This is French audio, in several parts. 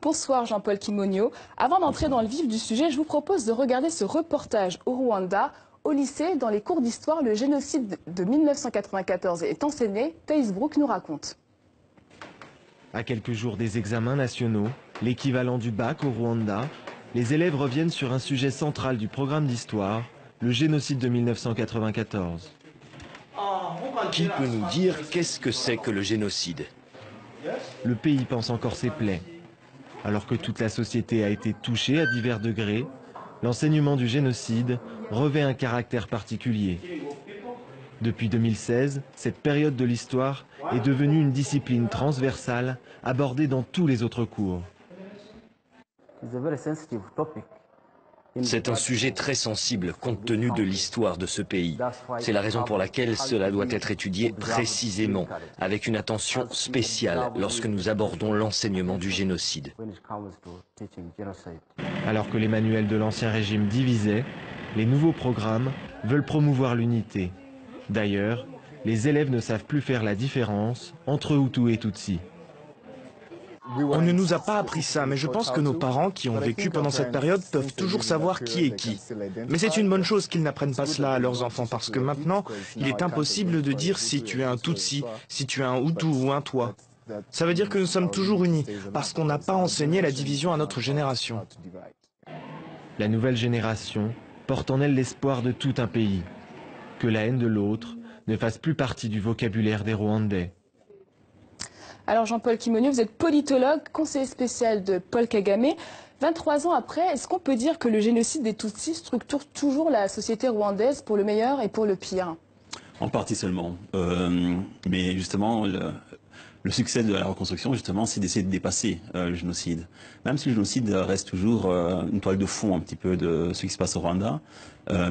Bonsoir Jean-Paul Kimonio. Avant d'entrer dans le vif du sujet, je vous propose de regarder ce reportage au Rwanda. Au lycée, dans les cours d'histoire, le génocide de 1994 est enseigné. Thaïs Brook nous raconte. À quelques jours des examens nationaux, l'équivalent du bac au Rwanda, les élèves reviennent sur un sujet central du programme d'histoire, le génocide de 1994. Qui peut nous dire qu'est-ce que c'est que le génocide? Le pays pense encore ses plaies. Alors que toute la société a été touchée à divers degrés, l'enseignement du génocide revêt un caractère particulier. Depuis 2016, cette période de l'histoire est devenue une discipline transversale abordée dans tous les autres cours. C'est un sujet très sensible compte tenu de l'histoire de ce pays. C'est la raison pour laquelle cela doit être étudié précisément, avec une attention spéciale lorsque nous abordons l'enseignement du génocide. Alors que les manuels de l'Ancien Régime divisaient, les nouveaux programmes veulent promouvoir l'unité. D'ailleurs, les élèves ne savent plus faire la différence entre Hutu et Tutsi. On ne nous a pas appris ça, mais je pense que nos parents qui ont vécu pendant cette période peuvent toujours savoir qui est qui. Mais c'est une bonne chose qu'ils n'apprennent pas cela à leurs enfants, parce que maintenant, il est impossible de dire si tu es un Tutsi, si tu es un Hutu ou un Twa. Ça veut dire que nous sommes toujours unis, parce qu'on n'a pas enseigné la division à notre génération. La nouvelle génération porte en elle l'espoir de tout un pays. Que la haine de l'autre ne fasse plus partie du vocabulaire des Rwandais. Alors Jean-Paul Kimonio, vous êtes politologue, conseiller spécial de Paul Kagame. 23 ans après, est-ce qu'on peut dire que le génocide des Tutsis structure toujours la société rwandaise pour le meilleur et pour le pire? En partie seulement. Mais justement, le succès de la reconstruction, justement, c'est d'essayer de dépasser le génocide. Même si le génocide reste toujours une toile de fond un petit peu de ce qui se passe au Rwanda,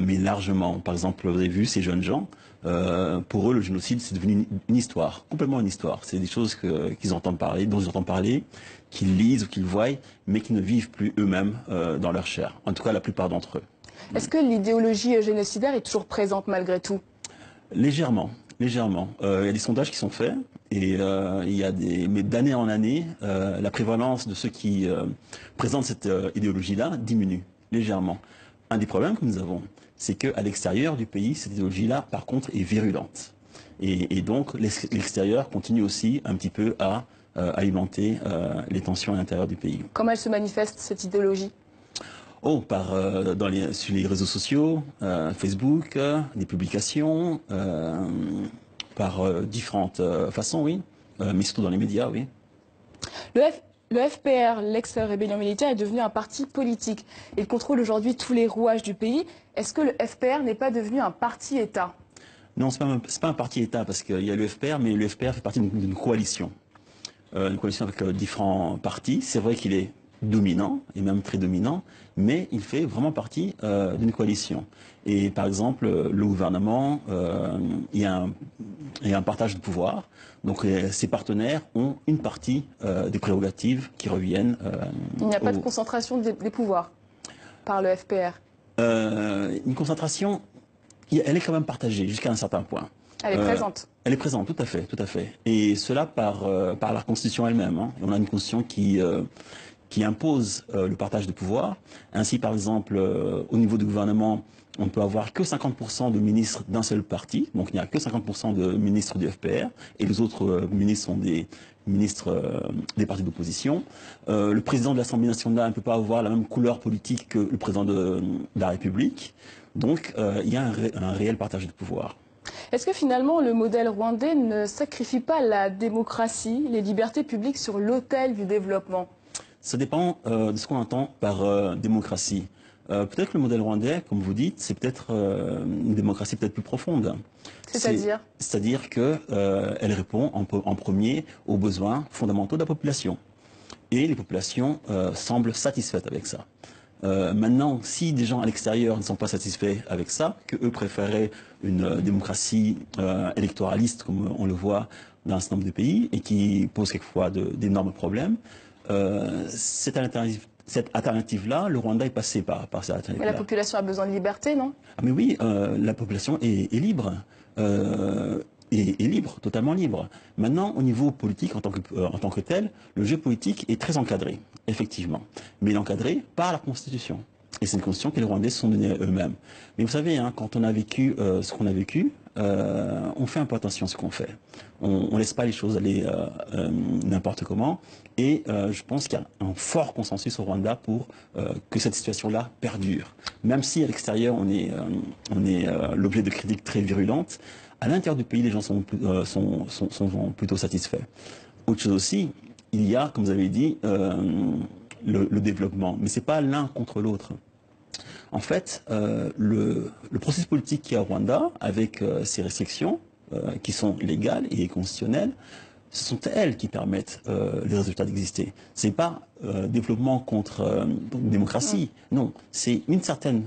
mais largement. Par exemple, vous avez vu ces jeunes gens, pour eux, le génocide, c'est devenu une histoire, complètement une histoire. C'est des choses qu'ils entendent parler, dont ils entendent parler, qu'ils lisent ou qu'ils voient, mais qui ne vivent plus eux-mêmes dans leur chair. En tout cas, la plupart d'entre eux. Est-ce que l'idéologie génocidaire est toujours présente malgré tout? Légèrement, légèrement. Il y a des sondages qui sont faits et il y a mais d'année en année, la prévalence de ceux qui présentent cette idéologie-là diminue légèrement. Un des problèmes que nous avons, c'est qu'à l'extérieur du pays, cette idéologie-là, par contre, est virulente. Et donc, l'extérieur continue aussi un petit peu à alimenter les tensions à l'intérieur du pays. Comment elle se manifeste, cette idéologie? Oh, sur les réseaux sociaux, Facebook, des publications, par différentes façons, oui, mais surtout dans les médias, oui. Le FPR, l'ex-rébellion militaire, est devenu un parti politique. Il contrôle aujourd'hui tous les rouages du pays. Est-ce que le FPR n'est pas devenu un parti-État? Non, c'est pas un parti-État, parce qu'il y a le FPR, mais le FPR fait partie d'une coalition. Une coalition avec différents partis. C'est vrai qu'il est dominant, et même très dominant, mais il fait vraiment partie d'une coalition. Et par exemple, le gouvernement, il y a un partage de pouvoir, donc ses partenaires ont une partie des prérogatives qui reviennent. Il n'y a pas de concentration des pouvoirs par le FPR? Une concentration, elle est quand même partagée jusqu'à un certain point. Elle est présente. Elle est présente, tout à fait, tout à fait. Et cela par la Constitution elle-même. Hein. On a une Constitution qui impose le partage de pouvoir. Ainsi, par exemple, au niveau du gouvernement, on ne peut avoir que 50% de ministres d'un seul parti. Donc, il n'y a que 50% de ministres du FPR. Et les autres ministres sont des ministres des partis d'opposition. Le président de l'Assemblée nationale ne peut pas avoir la même couleur politique que le président de la République. Donc, il y a un réel partage de pouvoir. Est-ce que finalement le modèle rwandais ne sacrifie pas la démocratie, les libertés publiques sur l'autel du développement? Ça dépend de ce qu'on entend par démocratie. Peut-être que le modèle rwandais, comme vous dites, c'est peut-être une démocratie peut-être plus profonde. C'est-à-dire? C'est-à-dire qu'elle répond en premier aux besoins fondamentaux de la population. Et les populations semblent satisfaites avec ça. Maintenant, si des gens à l'extérieur ne sont pas satisfaits avec ça, qu'eux préféraient une démocratie électoraliste, comme on le voit dans un certain nombre de pays, et qui pose quelquefois d'énormes problèmes, cette alternative-là, le Rwanda est passé par cette alternative-là. Mais la population a besoin de liberté, non? Ah mais oui, la population est libre. libre, totalement libre. Maintenant, au niveau politique, en tant que tel, le jeu politique est très encadré, effectivement. Mais il est encadré par la Constitution. Et c'est une constitution que les Rwandais se sont donnée eux-mêmes. Mais vous savez, hein, quand on a vécu ce qu'on a vécu, on fait un peu attention à ce qu'on fait. On ne laisse pas les choses aller n'importe comment. Et je pense qu'il y a un fort consensus au Rwanda pour que cette situation-là perdure. Même si à l'extérieur, on est l'objet de critiques très virulentes, à l'intérieur du pays, les gens sont plutôt satisfaits. Autre chose aussi, il y a, comme vous avez dit, le développement. Mais ce n'est pas l'un contre l'autre. En fait, le processus politique qui est au Rwanda, avec ces restrictions qui sont légales et constitutionnelles, ce sont elles qui permettent les résultats d'exister. Ce n'est pas développement contre démocratie. Non, c'est une certaine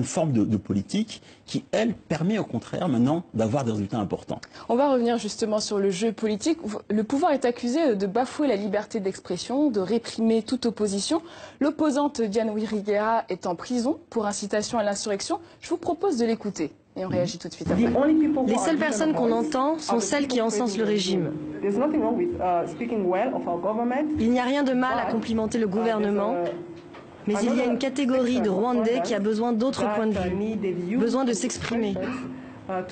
forme de politique qui, elle, permet au contraire maintenant d'avoir des résultats importants. On va revenir justement sur le jeu politique. Le pouvoir est accusé de bafouer la liberté d'expression, de réprimer toute opposition. L'opposante Diane Wirigira est en prison pour incitation à l'insurrection. Je vous propose de l'écouter. Et on réagit tout de suite après. Les seules personnes qu'on entend sont celles qui encensent le régime. Il n'y a rien de mal à complimenter le gouvernement, mais il y a une catégorie de Rwandais qui a besoin d'autres points de vue, besoin de s'exprimer. Donc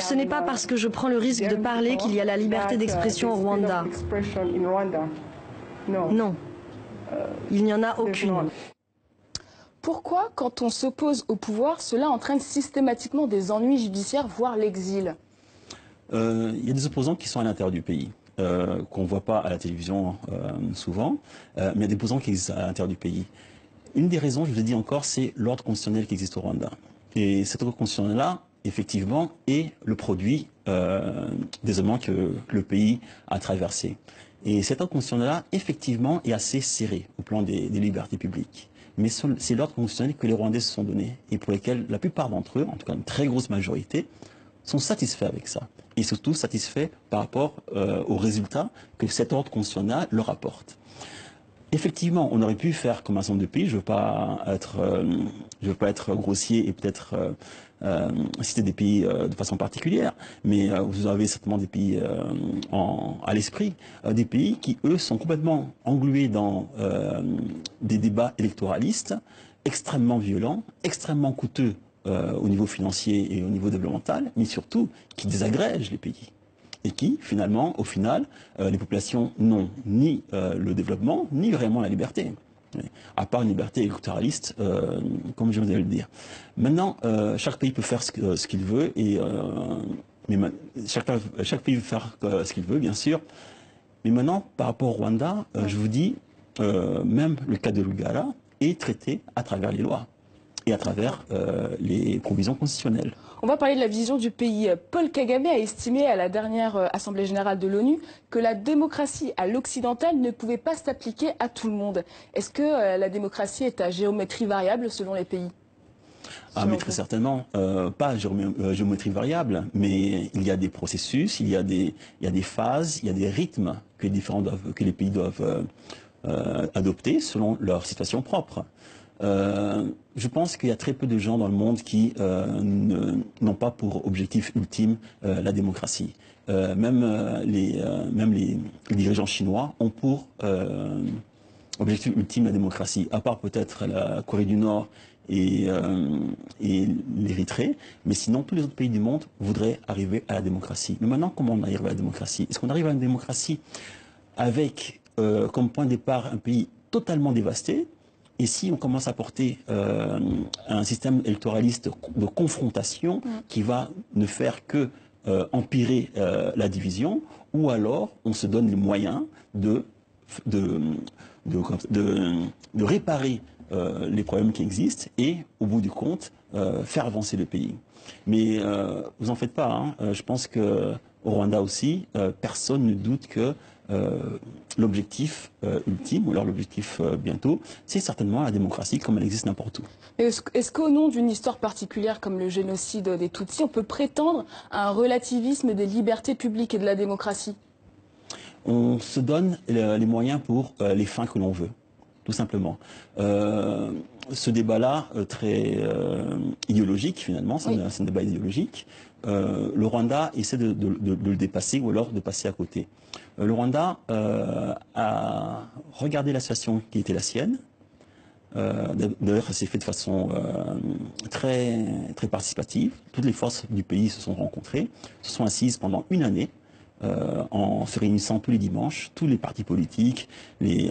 ce n'est pas parce que je prends le risque de parler qu'il y a la liberté d'expression au Rwanda. Non. Il n'y en a aucune. Pourquoi, quand on s'oppose au pouvoir, cela entraîne systématiquement des ennuis judiciaires, voire l'exil? Il y a des opposants qui sont à l'intérieur du pays, qu'on ne voit pas à la télévision souvent, mais il y a des opposants qui existent à l'intérieur du pays. Une des raisons, je vous ai dit encore, c'est l'ordre constitutionnel qui existe au Rwanda. Et cet ordre constitutionnel-là, effectivement, est le produit des événements que le pays a traversés. Et cet ordre constitutionnel-là, effectivement, est assez serré au plan des libertés publiques. Mais c'est l'ordre constitutionnel que les Rwandais se sont donnés et pour lesquels la plupart d'entre eux, en tout cas une très grosse majorité, sont satisfaits avec ça. Et surtout satisfaits par rapport aux résultats que cet ordre constitutionnel leur apporte. Effectivement, on aurait pu faire comme un certain nombre de pays. Je veux pas être grossier et peut-être citer des pays de façon particulière, mais vous avez certainement des pays à l'esprit, des pays qui eux sont complètement englués dans des débats électoralistes extrêmement violents, extrêmement coûteux au niveau financier et au niveau développemental, mais surtout qui désagrègent les pays. Et qui, finalement, au final, les populations n'ont ni le développement, ni vraiment la liberté. À part une liberté électoraliste, comme je viens de le dire. Maintenant, chaque pays peut faire ce qu'il veut, et chaque pays peut faire ce qu'il veut, bien sûr. Mais maintenant, par rapport au Rwanda, je vous dis, même le cas de Lugala est traité à travers les lois et à travers les provisions constitutionnelles. On va parler de la vision du pays. Paul Kagame a estimé à la dernière Assemblée générale de l'ONU que la démocratie à l'occidental ne pouvait pas s'appliquer à tout le monde. Est-ce que la démocratie est à géométrie variable selon les pays? Ah, mais très certainement, pas à géométrie variable, mais il y a des processus, il y a des phases, il y a des rythmes que les pays doivent adopter selon leur situation propre. Je pense qu'il y a très peu de gens dans le monde qui n'ont pas pour objectif ultime la démocratie. Même les dirigeants chinois ont pour objectif ultime la démocratie, à part peut-être la Corée du Nord et l'Érythrée, mais sinon tous les autres pays du monde voudraient arriver à la démocratie. Mais maintenant, comment on arrive à la démocratie? Est-ce qu'on arrive à une démocratie avec comme point de départ un pays totalement dévasté? Et si on commence à porter un système électoraliste de confrontation qui va ne faire que empirer la division, ou alors on se donne les moyens de réparer les problèmes qui existent et, au bout du compte, faire avancer le pays. Mais vous en faites pas, hein. Je pense qu'au Rwanda aussi, personne ne doute que l'objectif ultime, ou alors l'objectif bientôt, c'est certainement la démocratie comme elle existe n'importe où. Est-ce qu'au nom d'une histoire particulière comme le génocide des Tutsis, on peut prétendre à un relativisme des libertés publiques et de la démocratie? On se donne les moyens pour les fins que l'on veut. tout simplement. Ce débat-là, très idéologique finalement, c'est un débat idéologique. Le Rwanda essaie de le dépasser ou alors de passer à côté. Le Rwanda a regardé la situation qui était la sienne. D'ailleurs, ça s'est fait de façon très participative. Toutes les forces du pays se sont rencontrées, se sont assises pendant une année, en se réunissant tous les dimanches, tous les partis politiques, les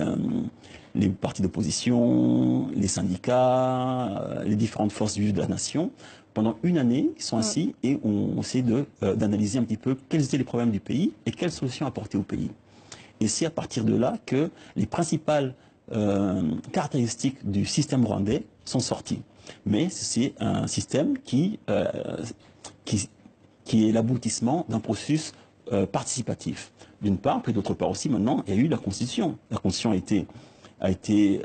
partis d'opposition, les syndicats, les différentes forces vives de la nation. Pendant une année, ils sont assis et on essaie d'analyser un petit peu quels étaient les problèmes du pays et quelles solutions apporter au pays. Et c'est à partir de là que les principales caractéristiques du système rwandais sont sorties. Mais c'est un système qui est l'aboutissement d'un processus participatif. D'une part, puis d'autre part aussi, maintenant, il y a eu la Constitution. La Constitution a été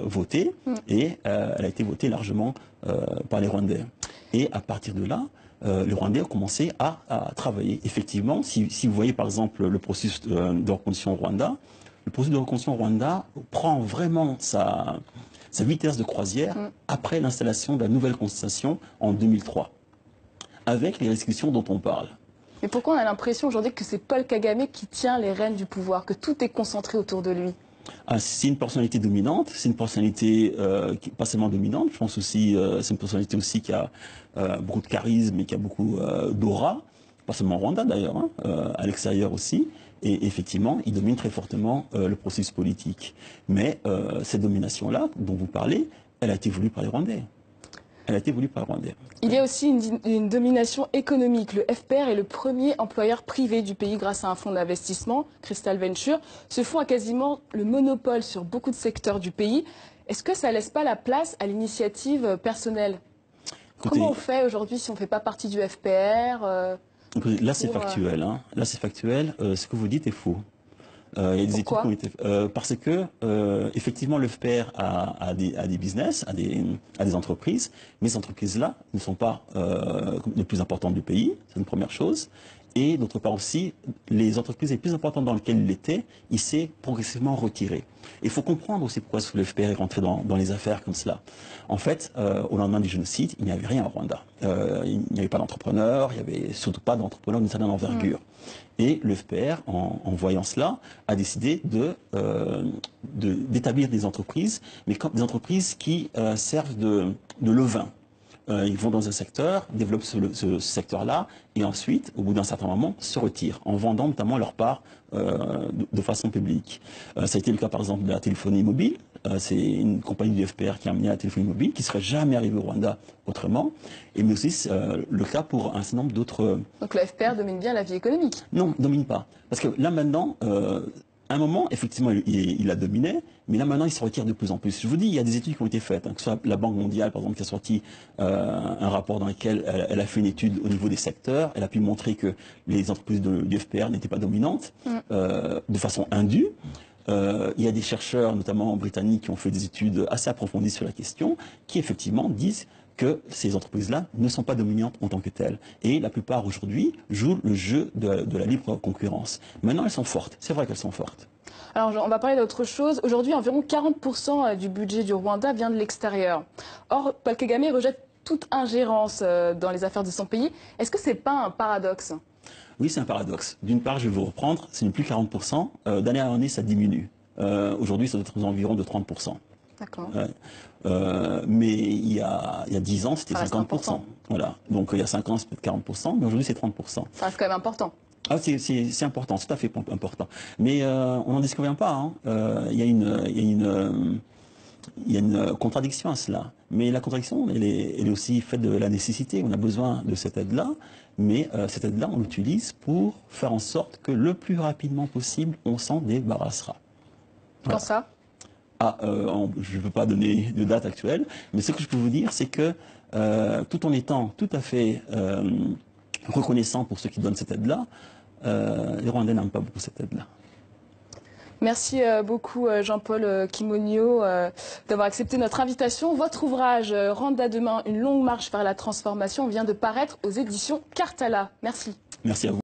votée et elle a été votée largement par les Rwandais. Et à partir de là, les Rwandais ont commencé à travailler. Effectivement, si vous voyez par exemple le processus de reconstruction au Rwanda, le processus de reconstruction au Rwanda prend vraiment sa vitesse de croisière après l'installation de la nouvelle constitution en 2003, avec les restrictions dont on parle. Mais pourquoi on a l'impression aujourd'hui que c'est Paul Kagame qui tient les rênes du pouvoir, que tout est concentré autour de lui? C'est une personnalité dominante, c'est une personnalité pas seulement dominante, je pense aussi, c'est une personnalité aussi qui a beaucoup de charisme et qui a beaucoup d'aura, pas seulement au Rwanda d'ailleurs, hein, à l'extérieur aussi. Et effectivement, il domine très fortement le processus politique. Mais cette domination-là, dont vous parlez, elle a été voulue par les Rwandais. Elle a été voulue par les Rwandais. Il y a aussi une domination économique. Le FPR est le premier employeur privé du pays grâce à un fonds d'investissement, Crystal Venture. Ce fonds a quasiment le monopole sur beaucoup de secteurs du pays. Est-ce que ça ne laisse pas la place à l'initiative personnelle? Comment on fait aujourd'hui si on ne fait pas partie du FPR Là, c'est factuel. Hein. Là, c'est factuel. Ce que vous dites est faux. Il y a des études qui ont été parce que effectivement le FPR a des business, a des entreprises, mais ces entreprises-là ne sont pas les plus importantes du pays, c'est une première chose. Et d'autre part aussi, les entreprises les plus importantes dans lesquelles il était, il s'est progressivement retiré. Il faut comprendre aussi pourquoi le FPR est rentré dans les affaires comme cela. En fait, au lendemain du génocide, il n'y avait rien au Rwanda. Il n'y avait pas d'entrepreneurs, il n'y avait surtout pas d'entrepreneurs d'une certaine envergure. Et le FPR, en voyant cela, a décidé d'établir des entreprises, mais comme des entreprises qui servent de levain. Ils vont dans un secteur, développent ce secteur-là, et ensuite, au bout d'un certain moment, se retirent, en vendant notamment leur part de façon publique. Ça a été le cas, par exemple, de la téléphonie mobile. C'est une compagnie du FPR qui a amené la téléphonie mobile, qui ne serait jamais arrivée au Rwanda autrement. Et mais aussi le cas pour un certain nombre d'autres... Donc le FPR domine bien la vie économique? Non, ne domine pas. Parce que là, maintenant... à un moment, effectivement, il a dominé, mais là maintenant, il se retire de plus en plus. Je vous dis, il y a des études qui ont été faites, hein, que ce soit la Banque mondiale, par exemple, qui a sorti un rapport dans lequel elle a fait une étude au niveau des secteurs. Elle a pu montrer que les entreprises du FPR n'étaient pas dominantes de façon indue. Il y a des chercheurs, notamment britanniques, qui ont fait des études assez approfondies sur la question, qui effectivement disent que ces entreprises-là ne sont pas dominantes en tant que telles. Et la plupart aujourd'hui jouent le jeu de la libre concurrence. Maintenant, elles sont fortes. C'est vrai qu'elles sont fortes. Alors, on va parler d'autre chose. Aujourd'hui, environ 40% du budget du Rwanda vient de l'extérieur. Or, Paul Kagame rejette toute ingérence dans les affaires de son pays. Est-ce que ce n'est pas un paradoxe? Oui, c'est un paradoxe. D'une part, je vais vous reprendre, ce n'est plus 40%. D'année en année, ça diminue. Aujourd'hui, ça doit être aux environs de 30%. D'accord. Mais il y a 10 ans, c'était 50%. Voilà. Donc il y a 5 ans, c'est peut-être 40%, mais aujourd'hui, c'est 30%. Ça reste quand même important. Ah, c'est important, c'est tout à fait important. Mais on n'en disconvient pas. Hein. Il y a une contradiction à cela. Mais la contradiction, elle est aussi faite de la nécessité. On a besoin de cette aide-là, mais cette aide-là, on l'utilise pour faire en sorte que le plus rapidement possible, on s'en débarrassera. Voilà. Quand ça? Je ne peux pas donner de date actuelle, mais ce que je peux vous dire, c'est que tout en étant tout à fait reconnaissant pour ceux qui donnent cette aide-là, les Rwandais n'aiment pas beaucoup cette aide-là. Merci beaucoup Jean-Paul Kimonio d'avoir accepté notre invitation. Votre ouvrage Rwanda demain, une longue marche vers la transformation vient de paraître aux éditions Cartala. Merci. Merci à vous.